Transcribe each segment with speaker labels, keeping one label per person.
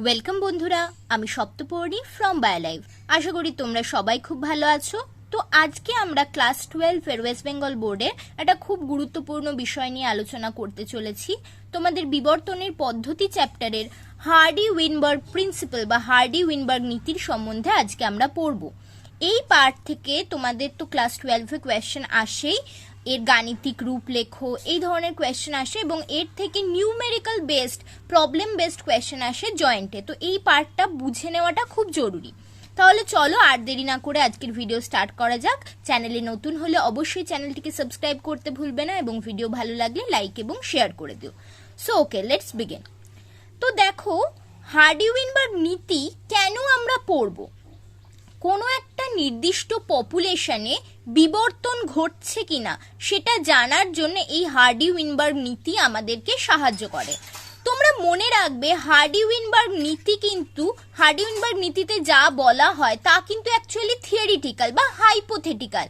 Speaker 1: Welcome বন্ধুরা, আমি Saptaparni from বায়োলাইফ। আশা করি তোমরা সবাই খুব ভালো আছো। তো আজকে আমরা ক্লাস 12 ওয়েস্ট বেঙ্গল বোর্ডের একটা খুব গুরুত্বপূর্ণ বিষয় নিয়ে আলোচনা করতে চলেছি। তোমাদের বিবর্তনের পদ্ধতি চ্যাপ্টারের হার্ডি-উইনবার্গ প্রিন্সিপাল বা হার্ডি-উইনবার্গ নীতির সম্বন্ধে আজকে আমরা পড়ব। এই পার্ট থেকে তোমাদের তো ক্লাস 12-এ কোয়েশ্চেন আসেই, এর গাণিতিক রূপ লেখো এই ধরনের কোয়েশ্চেন আসে এবং এর থেকে numerical based problem based question আসে জয়েন্টে। তো এই পার্টটা বুঝে নেওয়াটা খুব জরুরি। তাহলে চলো আর দেরি না করে আজকের ভিডিও স্টার্ট করা যাক। চ্যানেলে নতুন হলে অবশ্যই চ্যানেলটিকে সাবস্ক্রাইব করতে ভুলবে না এবং ভিডিও ভালো লাগলে লাইক এবং শেয়ার করে দিও। So okay, let's begin. তো দেখো, হার্ডি-উইনবার্গ নীতি কেন আমরা পড়ব? কোনো একটা নির্দিষ্ট পপুলেশনে বিবর্তন ঘটছে কিনা সেটা জানার জন্য এই হার্ডি-উইনবার্গ নীতি আমাদেরকে সাহায্য করে। তোমরা মনে রাখবে, হার্ডি-উইনবার্গ নীতিতে যা বলা হয় তা কিন্তু অ্যাকচুয়ালি থিওরিটিক্যাল বা হাইপোথেটিক্যাল।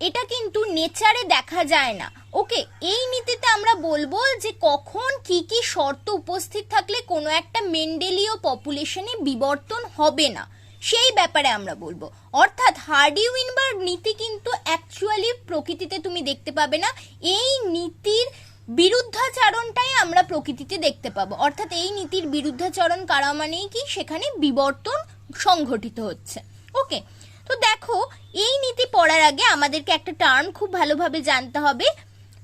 Speaker 1: এটা কিন্তু নেচারে দেখা যায় না। ওকে, এই নীতিতে আমরা বলবো যে কখন কি কি শর্ত উপস্থিত থাকলে কোনো একটা মেন্ডেলীয় পপুলেশনে বিবর্তন হবে না সেই ব্যাপারে আমরা বলবো। অর্থাৎ হার্ডি-উইনবার্গ নীতি কিন্তু অ্যাকচুয়ালি প্রকৃতিতে তুমি দেখতে পাবে না। এই নীতির বিরুদ্ধাচরণটাই আমরা প্রকৃতিতে দেখতে পাবো। অর্থাৎ এই নীতির বিরুদ্ধাচরণ করা মানেই কি সেখানে বিবর্তন সংঘটিত হচ্ছে। ওকে, তো দেখো, এই নীতি পড়ার আগে আমাদেরকে একটা টার্ম খুব ভালোভাবে জানতে হবে।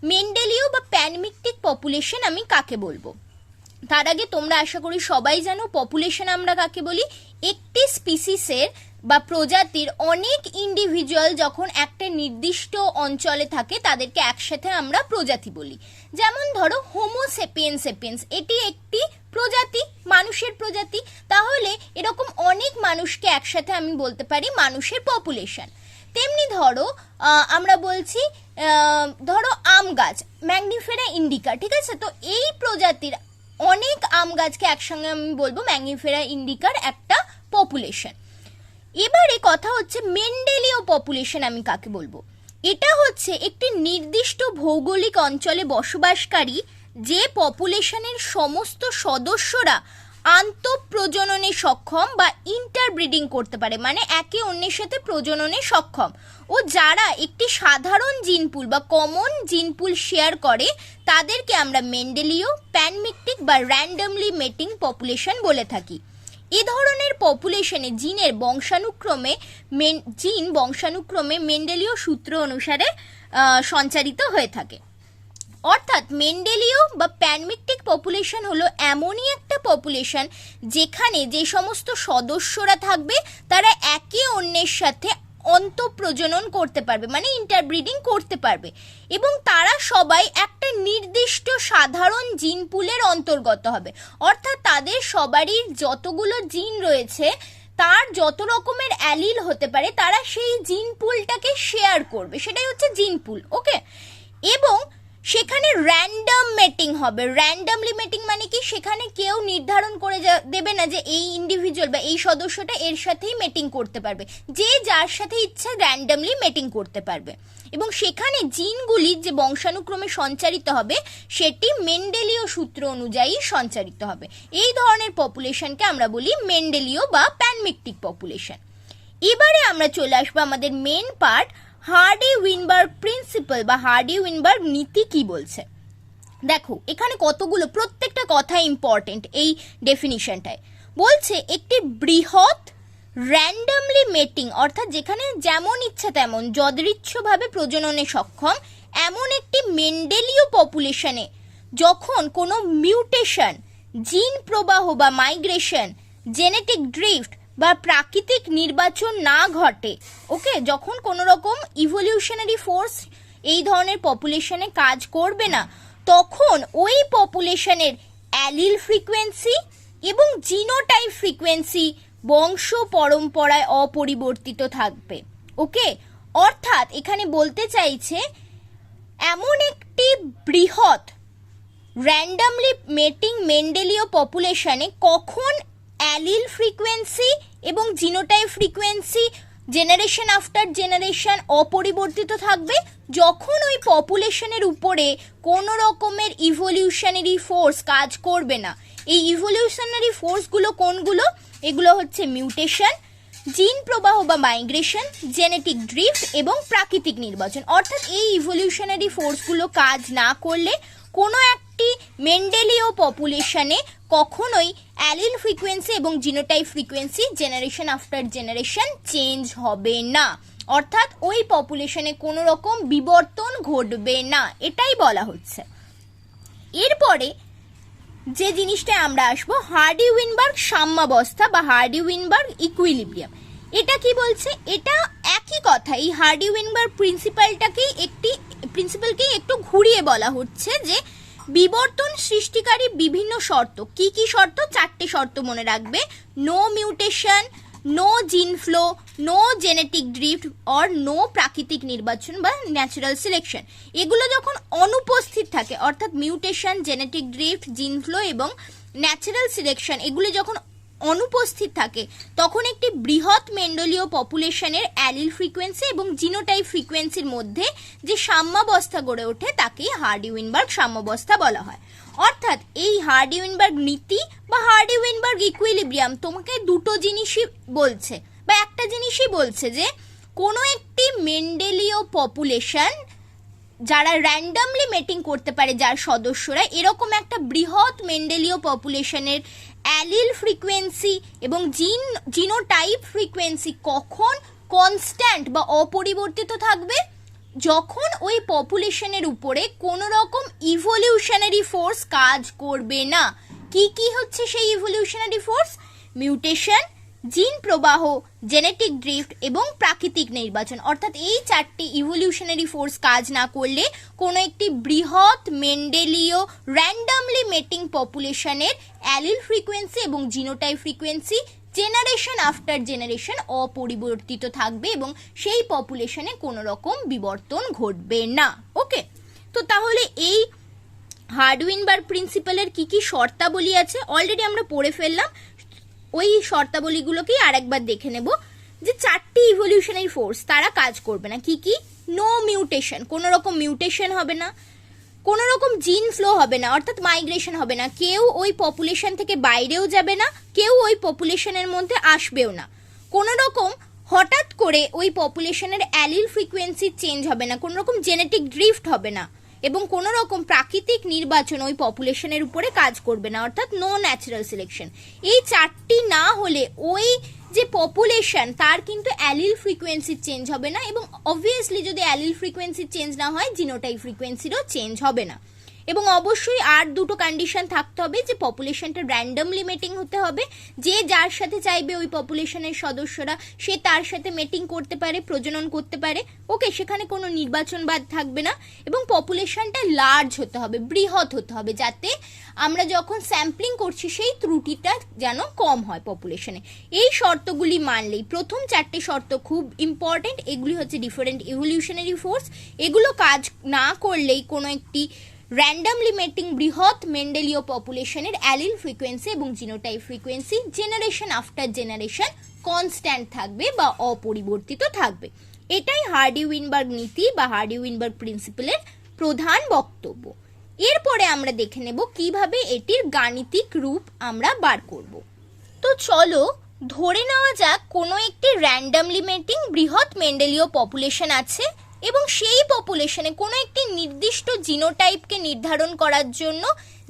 Speaker 1: মেন্ডেলীয় বা প্যানমিকটিক পপুলেশন আমি কাকে বলবো? তার আগে তোমরা আশা করি সবাই জানো পপুলেশন আমরা কাকে বলি। একটি স্পিসিসের বা প্রজাতির অনেক ইন্ডিভিজুয়াল যখন একটা নির্দিষ্ট অঞ্চলে থাকে তাদেরকে একসাথে আমরা প্রজাতি বলি। যেমন ধরো হোমো সেপিয়েন্স সেপিয়েন্স, এটি একটি প্রজাতি, মানুষের প্রজাতি। তাহলে এরকম অনেক মানুষকে একসাথে আমি বলতে পারি মানুষের পপুলেশন। তেমনি ধরো আমরা বলছি ধরো আম গাছ, ম্যাগনিফেরা ইন্ডিকা, ঠিক আছে? তো এই প্রজাতির অনেক আম গাছকে একসঙ্গে আমি বলবো ম্যাগনিফেরা ইন্ডিকার একটা পপুলেশন। এবারে কথা হচ্ছে মেন্ডেলীয় পপুলেশন আমি কাকে বলবো? এটা হচ্ছে একটি নির্দিষ্ট ভৌগোলিক অঞ্চলে বসবাসকারী যে পপুলেশনের সমস্ত সদস্যরা আন্তঃপ্রজননে সক্ষম বা ইন্টারব্রিডিং করতে পারে, মানে একে অন্যের সাথে প্রজননে সক্ষম, ও যারা একটি সাধারণ জিনপুল বা কমন জিনপুল শেয়ার করে তাদেরকে আমরা মেন্ডেলীয়, প্যানমিকটিক বা র্যান্ডমলি মেটিং পপুলেশন বলে থাকি। এ ধরনের পপুলেশনে জিন বংশানুক্রমে মেন্ডেলীয় সূত্র অনুসারে সঞ্চারিত হয়ে থাকে। অর্থাৎ মেন্ডেলীয় বা প্যানমিকটিক পপুলেশন হলো এমনই একটা পপুলেশন যেখানে যে সমস্ত সদস্যরা থাকবে তারা একে অন্যের সাথে অন্তঃপ্রজনন করতে পারবে, মানে ইন্টারব্রিডিং করতে পারবে, এবং তারা সবাই একটা নির্দিষ্ট সাধারণ জিন পুলের অন্তর্গত হবে। অর্থাৎ তাদের সবারই যতগুলো জিন রয়েছে তার যত রকমের অ্যালিল হতে পারে তারা সেই জিন পুলটাকে শেয়ার করবে, সেটাই হচ্ছে জিন পুল। ওকে, এবং সেখানে র্যান্ডম মেটিং হবে। র্যান্ডমলি মেটিং মানে কি, সেখানে কেউ নির্ধারণ করে দেবে না যে এই ইন্ডিভিজুয়াল বা এই সদস্যটা এর সাথেই মেটিং করতে পারবে, যে যার সাথে ইচ্ছা র্যান্ডমলি মেটিং করতে পারবে। এবং সেখানে জিনগুলি যে বংশানুক্রমে সঞ্চারিত হবে সেটি মেন্ডেলীয় সূত্র অনুযায়ী সঞ্চারিত হবে। এই ধরনের পপুলেশনকে আমরা বলি মেন্ডেলীয় বা প্যানমিকটিক পপুলেশন। এবারে আমরা চলে আসবো আমাদের মেন পার্ট, হার্ডি-উইনবার্গ প্রিন্সিপাল বা হার্ডি-উইনবার্গ নীতি কি বলছে। দেখো, এখানে কতগুলো, প্রত্যেকটা কথা ইম্পর্টেন্ট এই ডেফিনিশনটায়। বলছে একটি বৃহৎ র্যান্ডমলি মেটিং, অর্থাৎ যেখানে যেমন ইচ্ছা তেমন যদৃচ্ছভাবে প্রজননে সক্ষম এমন একটি মেন্ডেলীয় পপুলেশনে যখন কোনো মিউটেশন, জিন প্রবাহ বা মাইগ্রেশন, জেনেটিক ড্রিফট বা প্রাকৃতিক নির্বাচন না ঘটে, ওকে, যখন কোনো রকম ইভলিউশনারি ফোর্স এই ধরনের পপুলেশনে কাজ করবে না, তখন ওই পপুলেশনের অ্যালিল ফ্রিকোয়েন্সি এবং জিনোটাইপ ফ্রিকোয়েন্সি বংশ পরম্পরায় অপরিবর্তিত থাকবে। ওকে, অর্থাৎ এখানে বলতে চাইছে এমন একটি বৃহৎ র্যান্ডমলি মেটিং মেন্ডেলীয় পপুলেশনে কখন অ্যালিল ফ্রিকোয়েন্সি এবং genotype frequency generation after generation অপরিবর্তিত থাকবে, যখন ওই পপুলেশনের উপরে কোনো রকমের ইভলিউশনারি ফোর্স কাজ করবে না এই ইভলিউশনারি ফোর্সগুলো কোনগুলো? এগুলো হচ্ছে মিউটেশন, জিন প্রবাহ বা মাইগ্রেশন, জেনেটিক ড্রিফট এবং প্রাকৃতিক নির্বাচন। অর্থাৎ এই ইভলিউশনারি ফোর্সগুলো কাজ না করলে কোনো একটি মেন্ডেলীয় পপুলেশনে কখনোই অ্যালিল ফ্রিকোয়েন্সি এবং genotype frequency generation after generation change হবে না, অর্থাৎ ওই পপুলেশনে কোনো রকম বিবর্তন ঘটবে না, এটাই বলা হচ্ছে। এরপরে যে জিনিসটা আমরা আসবো, হার্ডি-উইনবার্গ সাম্যাবস্থা বা হার্ডি-উইনবার্গ ইকুইলিব্রিয়াম। এটা কি বলছে? এটা একই কথা, এই হার্ডি-উইনবার্গ প্রিন্সিপালকেই একটু ঘুরিয়ে বলা হচ্ছে যে বিবর্তন সৃষ্টিকারী বিভিন্ন শর্ত। কি কি শর্ত? 4টে শর্ত মনে রাখবে। No mutation, no gene flow, no genetic drift or no প্রাকৃতিক নির্বাচন বা ন্যাচারাল সিলেকশন। এগুলো যখন অনুপস্থিত থাকে, অর্থাৎ মিউটেশন, জেনেটিক ড্রিফট, জিন ফ্লো এবং ন্যাচারাল সিলেকশন এগুলি যখন অনুপস্থিত থাকে, তখন একটি বৃহৎ মেন্ডেলীয় পপুলেশনের অ্যালিল ফ্রিকোয়েন্সি এবং জিনোটাইপ ফ্রিকোয়েন্সির মধ্যে যে সাম্যাবস্থা গড়ে ওঠে তাকেই হার্ডি-উইনবার্গ সাম্যাবস্থা বলা হয়। অর্থাৎ এই হার্ডি-উইনবার্গ নীতি বা হার্ডি-উইনবার্গ ইকুইলিব্রিয়াম তোমাকে দুটো জিনিসই বলছে বা একটা জিনিসই বলছে যে কোনো একটি মেন্ডেলীয় পপুলেশন যারা র্যান্ডামলি মেটিং করতে পারে, যার সদস্যরা এরকম একটা বৃহৎ মেন্ডেলীয় পপুলেশনের অ্যালিল ফ্রিকোয়েন্সি এবং জিনোটাইপ ফ্রিকোয়েন্সি কখন কনস্ট্যান্ট বা অপরিবর্তিত থাকবে? যখন ওই পপুলেশনের উপরে কোনো রকম ইভলিউশনারি ফোর্স কাজ করবে না। কি কি হচ্ছে সেই ইভলিউশনারি ফোর্স? মিউটেশন, জিন প্রবাহ, জেনেটিক ড্রিফট এবং প্রাকৃতিক নির্বাচন। অর্থাৎ এই 4টি ইভলিউশনারি ফোর্স কাজ না করলে কোনো একটি বৃহৎ মেন্ডেলীয় র্যান্ডামলি মেটিং পপুলেশনের অ্যালিল ফ্রিকোয়েন্সি এবং genotype frequency generation after generation অপরিবর্তিত থাকবে এবং সেই পপুলেশনে কোনো রকম বিবর্তন ঘটবে না। ওকে, তো তাহলে এই হার্ডি-উইনবার্গ প্রিন্সিপালের কি কি শর্তাবলী আছে অলরেডি আমরা পড়ে ফেললাম। ওই শর্তাবলীগুলোকেই আরেকবার দেখে নেব যে 4টি ইভলিউশনারি ফোর্স তারা কাজ করবে না। কি কি? নো মিউটেশন, কোনো রকম মিউটেশন হবে না, কোনো রকম জিন ফ্লো হবে না, অর্থাৎ মাইগ্রেশন হবে না, কেউ ওই পপুলেশন থেকে বাইরেও যাবে না, কেউ ওই পপুলেশনের মধ্যে আসবেও না, কোনো রকম হঠাৎ করে ওই পপুলেশনের অ্যালিল ফ্রিকোয়েন্সি চেঞ্জ হবে না, কোনো রকম জেনেটিক ড্রিফট হবে না এবং কোনো রকম প্রাকৃতিক নির্বাচন ওই পপুলেশনের উপরে কাজ করবে না, অর্থাৎ নো ন্যাচারাল সিলেকশন। এই 4টি না হলে ওই যে পপুলেশন তার কিন্তু অ্যালিল ফ্রিকোয়েন্সি চেঞ্জ হবে না এবং অবভিয়াসলি যদি অ্যালিল ফ্রিকোয়েন্সি চেঞ্জ না হয় জিনোটাইপ ফ্রিকোয়েন্সিরও চেঞ্জ হবে না। এবং অবশ্যই আর দুটো কন্ডিশন থাকতে হবে যে পপুলেশনটা র্যান্ডামলি মেটিং হতে হবে, যে যার সাথে চাইবে ওই পপুলেশনের সদস্যরা সে তার সাথে মেটিং করতে পারে, প্রজনন করতে পারে। ওকে, সেখানে কোনো নির্বাচনবাদ থাকবে না এবং পপুলেশনটা লার্জ হতে হবে, বৃহৎ হতে হবে, যাতে আমরা যখন স্যাম্পলিং করছি সেই ত্রুটিটা যেন কম হয় পপুলেশনে। এই শর্তগুলি মানলেই, প্রথম 4টে শর্ত খুব ইম্পর্টেন্ট, এগুলি হচ্ছে ডিফারেন্ট ইভলিউশনারি ফোর্স, এগুলো কাজ না করলেই কোনো একটি র্যান্ডামলি মেটিং বৃহৎ মেন্ডেলীয় পপুলেশনের অ্যালিল ফ্রিকোয়েন্সি এবং genotype frequency generation after generation constant থাকবে বা অপরিবর্তিত থাকবে। এটাই হার্ডি-উইনবার্গ নীতি বা হার্ডি-উইনবার্গ প্রিন্সিপালের প্রধান বক্তব্য। এরপরে আমরা দেখে নেব কিভাবে এটির গাণিতিক রূপ আমরা বার করব। তো চলো ধরে নেওয়া যাক কোনো একটি র্যান্ডামলি মেটিং বৃহৎ মেন্ডেলীয় পপুলেশন আছে এবং সেই পপুলেশনে কোনো একটি নির্দিষ্ট জিনোটাইপকে নির্ধারণ করার জন্য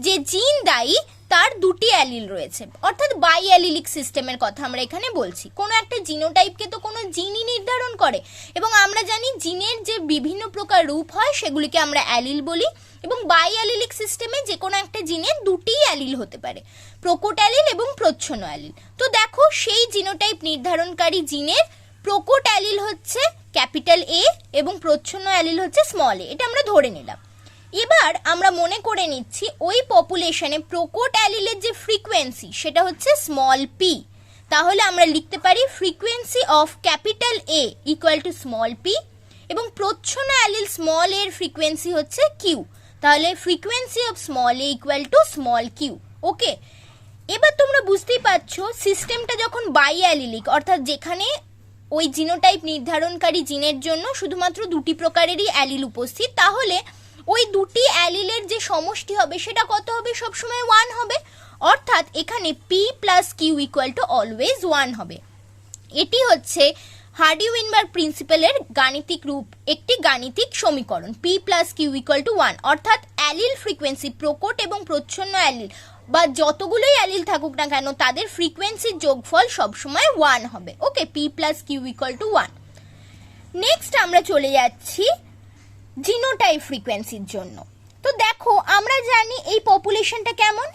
Speaker 1: যে জিন দায়ী তার 2টি অ্যালিল রয়েছে, অর্থাৎ বাই অ্যালিলিক সিস্টেমের কথা আমরা এখানে বলছি। কোনো একটা জিনোটাইপকে তো কোনো জিনই নির্ধারণ করে এবং আমরা জানি জিনের যে বিভিন্ন প্রকার রূপ হয় সেগুলিকে আমরা অ্যালিল বলি এবং বাই অ্যালিলিক সিস্টেমে যে কোনো একটা জিনের 2টিই অ্যালিল হতে পারে, প্রকট অ্যালিল এবং প্রচ্ছন্ন অ্যালিল। তো দেখো সেই জিনোটাইপ নির্ধারণকারী জিনের প্রকট অ্যালিল হচ্ছে ক্যাপিটাল এ এবং প্রচ্ছন্ন অ্যালিল হচ্ছে স্মল এ, এটা আমরা ধরে নিলাম। এবার আমরা মনে করে নিচ্ছি ওই পপুলেশনে প্রকট অ্যালিলের যে ফ্রিকোয়েন্সি সেটা হচ্ছে স্মল পি, তাহলে আমরা লিখতে পারি frequency of capital A equal to small P এবং প্রচ্ছন্ন অ্যালিল স্মল এর ফ্রিকোয়েন্সি হচ্ছে কিউ, তাহলে frequency of small A equal to small Q. Okay, এবার তোমরা বুঝতেই পারছো সিস্টেমটা যখন বাই অ্যালিলিক, অর্থাৎ যেখানে ওই জিনোটাইপ নির্ধারণকারী জিনের জন্য শুধুমাত্র 2টি প্রকারেরই অ্যালিল উপস্থিত, তাহলে ওই 2টি অ্যালিলের যে সমষ্টি হবে সেটা কত হবে? সবসময় 1 হবে, অর্থাৎ এখানে P plus Q equal to always 1 হবে। এটি হচ্ছে হার্ডি-উইনবার্গ প্রিন্সিপালের গাণিতিক রূপ, একটি গাণিতিক সমীকরণ P plus Q equal to 1, অর্থাৎ অ্যালিল ফ্রিকোয়েন্সি, প্রকট এবং প্রচ্ছন্ন অ্যালিল বা যতগুলোই অ্যালিল থাকুক না কেন তাদের ফ্রিকোয়েন্সির যোগফল সবসময় 1 হবে। Okay, P plus Q equal to 1। Next আমরা চলে যাচ্ছি জিনোটাইপ ফ্রিকোয়েন্সির জন্য। তো দেখো আমরা জানি এই পপুলেশনটা কেমন,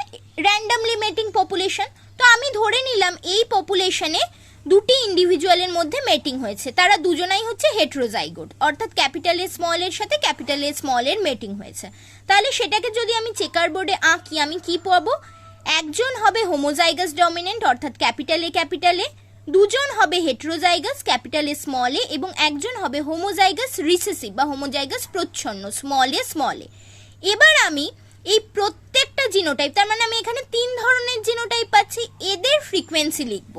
Speaker 1: র্যান্ডমলি মেটিং পপুলেশন। তো আমি ধরে নিলাম এই পপুলেশনে দুটি ইন্ডিভিজুয়ালের মধ্যে মেটিং হয়েছে, তারা দুজনাই হচ্ছে হেটেরোজাইগোট, অর্থাৎ ক্যাপিটাল এ স্মল এর সাথে ক্যাপিটাল এ স্মল এর মেটিং হয়েছে। তাহলে সেটাকে যদি আমি চেকার বোর্ডে আঁকি আমি কি পাবো, একজন হবে হোমোজাইগাস ডমিনেন্ট অর্থাৎ ক্যাপিটাল এ, দুজন হবে হেটেরোজাইগাস ক্যাপিটাল এ স্মল এ, এবং একজন হবে হোমোজাইগাস রিসেসিভ বা হোমোজাইগাস প্রচ্ছন্ন স্মল এ। এবার আমি এই প্রত্যেকটা জিনোটাইপ, তার মানে আমি এখানে 3 ধরনের জিনোটাইপ পাচ্ছি, এদের ফ্রিকোয়েন্সি লিখব।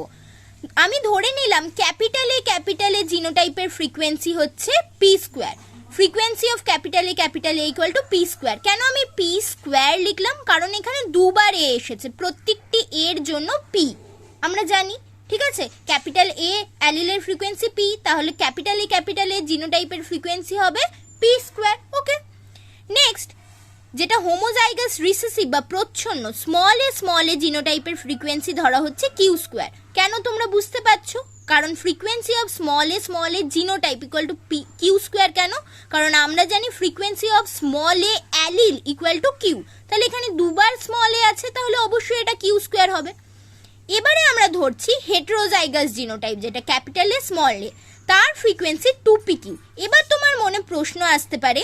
Speaker 1: আমি ধরে নিলাম ক্যাপিটাল এ জিনোটাইপের ফ্রিকোয়েন্সি হচ্ছে P square, frequency of capital A equal to P square. কেন আমি পি স্কোয়ার লিখলাম, কারণ এখানে দুবার এ এসেছে, প্রত্যেকটি এর জন্য পি আমরা জানি, ঠিক আছে। ক্যাপিটাল এ অ্যালিলের ফ্রিকোয়েন্সি পি, তাহলে ক্যাপিটাল এ জিনোটাইপের ফ্রিকোয়েন্সি হবে পি স্কোয়ার। ওকে, নেক্সট যেটা হোমোজাইগাস রিসেসিভ বা প্রচ্ছন্ন স্মল এ জিনোটাইপের ফ্রিকোয়েন্সি ধরা হচ্ছে কিউ স্কোয়ার। কেন তোমরা বুঝতে পারছো, কারণ frequency of small A genotype equal to Q square. কেন, কারণ আমরা জানি frequency of small A allele equal to Q, তাহলে এখানে দুবার স্মল এ আছে, তাহলে অবশ্যই এটা কিউ স্কোয়ার হবে। এবারে আমরা ধরছি হেটেরোজাইগাস জিনোটাইপ, যেটা ক্যাপিটাল এ স্মল এ, তার ফ্রিকোয়েন্সি 2pq। এবার তোমার মনে প্রশ্ন আসতে পারে,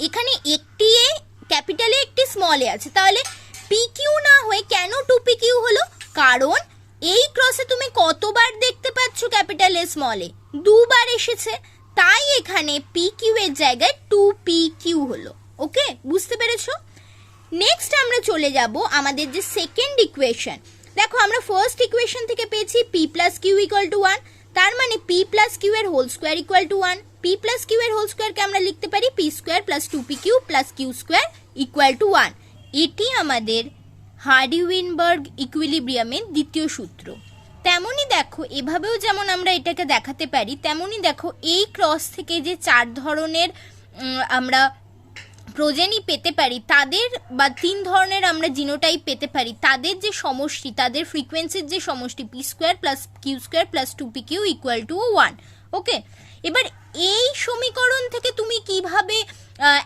Speaker 1: এখানে একটি এ ক্যাপিটাল এ একটি স্মল এ আছে, তাহলে pq না হয়ে কেন 2pq হলো? কারণ এই ক্রসে তুমি কতবার দেখতে পাচ্ছ ক্যাপিটাল এ স্মল এ? দুবার এসেছে, তাই এখানে pq এর জায়গায় 2pq হলো। ওকে, বুঝতে পেরেছো? নেক্সট আমরা চলে যাব আমাদের যে সেকেন্ড ইকুয়েশন। দেখো আমরা ফার্স্ট ইকুয়েশন থেকে পেয়েছি P plus Q equal to 1, তার মানে পি প্লাস কিউ এর হোল স্কোয়ার ইকুয়াল টু 1। পি প্লাস কিউ এর হোল স্কোয়ারকে আমরা লিখতে পারি P square plus 2pq plus Q square equal to 1। এটি আমাদের হার্ডি-উইনবার্গ ইকুইলিব্রিয়ামের দ্বিতীয় সূত্র। তেমনই দেখো এভাবেও যেমন আমরা এটাকে দেখাতে পারি, তেমনই দেখো এই ক্রস থেকে যে 4 ধরনের আমরা প্রোজেনি পেতে পারি, তাদের বা 3 ধরনের আমরা জিনোটাইপ পেতে পারি, তাদের যে সমষ্টি, তাদের ফ্রিকোয়েন্সির যে সমষ্টি P square plus Q square plus 2pq equal to 1। Okay, এবার এই সমীকরণ থেকে তুমি কিভাবে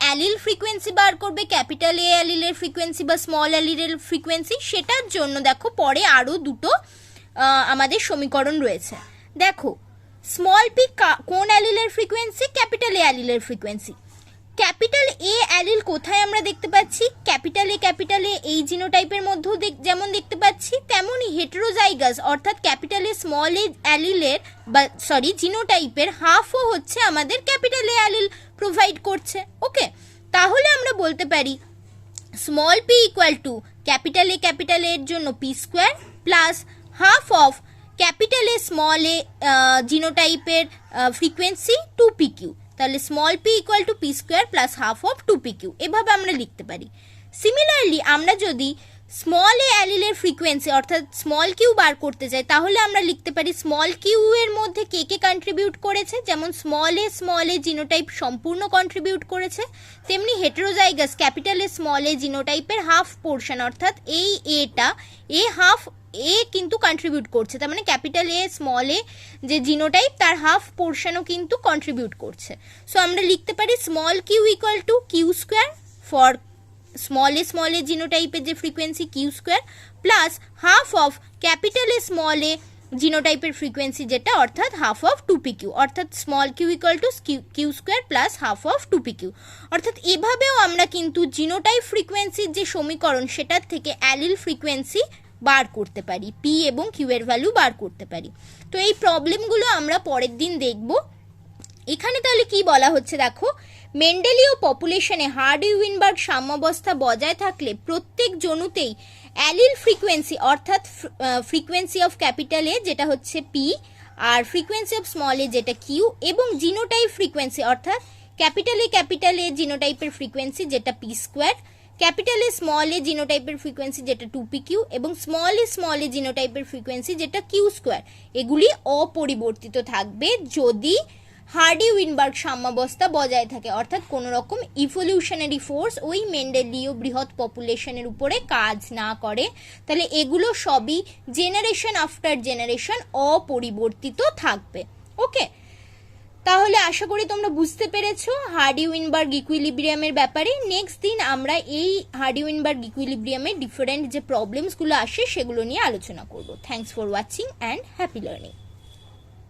Speaker 1: অ্যালিল ফ্রিকোয়েন্সি বার করবে, ক্যাপিটাল এ অ্যালিলের ফ্রিকোয়েন্সি বা স্মল অ্যালিলের ফ্রিকোয়েন্সি, সেটার জন্য দেখো পরে আরও দুটো আমাদের সমীকরণ রয়েছে। দেখো স্মল পি কোন অ্যালিলের ফ্রিকোয়েন্সি? ক্যাপিটাল এ অ্যালিলের ফ্রিকোয়েন্সি। ক্যাপিটাল এ অ্যালিল কোথায় আমরা দেখতে পাচ্ছি? ক্যাপিটাল এ এই জিনোটাইপের মধ্যেও যেমন দেখতে পাচ্ছি, তেমনই হেটেরোজাইগাস অর্থাৎ ক্যাপিটাল এ স্মল এ অ্যালিলের বা জিনোটাইপের হাফও হচ্ছে আমাদের ক্যাপিটাল এ অ্যালিল প্রোভাইড করছে। ওকে, তাহলে আমরা বলতে পারি small P equal to capital এর জন্য P square plus half of capital A small A জিনোটাইপের ফ্রিকোয়েন্সি 2pq, তাহলে small P equal to P square plus half of 2pq, এভাবে আমরা লিখতে পারি। সিমিলারলি আমরা যদি স্মল এ অ্যালিলের ফ্রিকোয়েন্সি অর্থাৎ স্মল কিউ বার করতে চাই, তাহলে আমরা লিখতে পারি স্মল কিউ এর মধ্যে কে কে কন্ট্রিবিউট করেছে, যেমন স্মল এ জিনোটাইপ সম্পূর্ণ কন্ট্রিবিউট করেছে, তেমনি heterozygous capital A small A জিনোটাইপের হাফ পোর্শন অর্থাৎ এই এটা হাফ এ কিন্তু কন্ট্রিবিউট করছে, তার মানে ক্যাপিটাল এ স্মল এ যে জিনোটাইপ তার হাফ পোর্শনও কিন্তু কন্ট্রিবিউট করছে। সো আমরা লিখতে পারি small Q equal to Q square for small A জিনোটাইপের যে frequency Q square plus half of capital A small A জিনোটাইপের ফ্রিকোয়েন্সি যেটা অর্থাৎ হাফ অফ 2pq, অর্থাৎ small Q equal to Q square plus half of 2pq। অর্থাৎ এভাবেও আমরা কিন্তু জিনোটাইপ ফ্রিকোয়েন্সির যে সমীকরণ সেটার থেকে অ্যালিল ফ্রিকোয়েন্সি বার করতে পারি, পি এবং কিউ এর ভ্যালু বার করতে পারি। তো এই প্রবলেমগুলো আমরা পরের দিন দেখব। এখানে তাহলে কি বলা হচ্ছে দেখো, মেন্ডেলীয় পপুলেশনে হার্ডি-উইনবার্গ সাম্যাবস্থা বজায় থাকলে প্রত্যেক জনুতেই অ্যালিল ফ্রিকোয়েন্সি অর্থাৎ ফ্রিকোয়েন্সি অফ ক্যাপিটাল এ যেটা হচ্ছে পি আর ফ্রিকোয়েন্সি অফ স্মল এ যেটা কিউ এবং জিনোটাইপ ফ্রিকোয়েন্সি অর্থাৎ ক্যাপিটাল এ জিনোটাইপের ফ্রিকোয়েন্সি যেটা P square, capital A small A জিনোটাইপের ফ্রিকোয়েন্সি যেটা 2pq এবং স্মল এ জিনোটাইপের ফ্রিকোয়েন্সি যেটা কিউ স্কোয়ার, এগুলি অপরিবর্তিত থাকবে যদি হার্ডি উইনবার্গ সাম্যাবস্থা বজায় থাকে, অর্থাৎ কোনো রকম ইভলিউশনারি ফোর্স ওই মেন্ডেলীয় বৃহৎ পপুলেশনের উপরে কাজ না করে, তাহলে এগুলো সবই জেনারেশন আফটার জেনারেশন অপরিবর্তিত থাকবে। ওকে, তাহলে আশা করি তোমরা বুঝতে পেরেছো হার্ডি উইনবার্গ ইকুইলিব্রিয়ামের ব্যাপারে। নেক্সট দিন আমরা এই হার্ডি উইনবার্গ ইকুইলিব্রিয়ামের ডিফারেন্ট যে প্রবলেমসগুলো আসে সেগুলো নিয়ে আলোচনা করব। Thanks for watching and happy learning.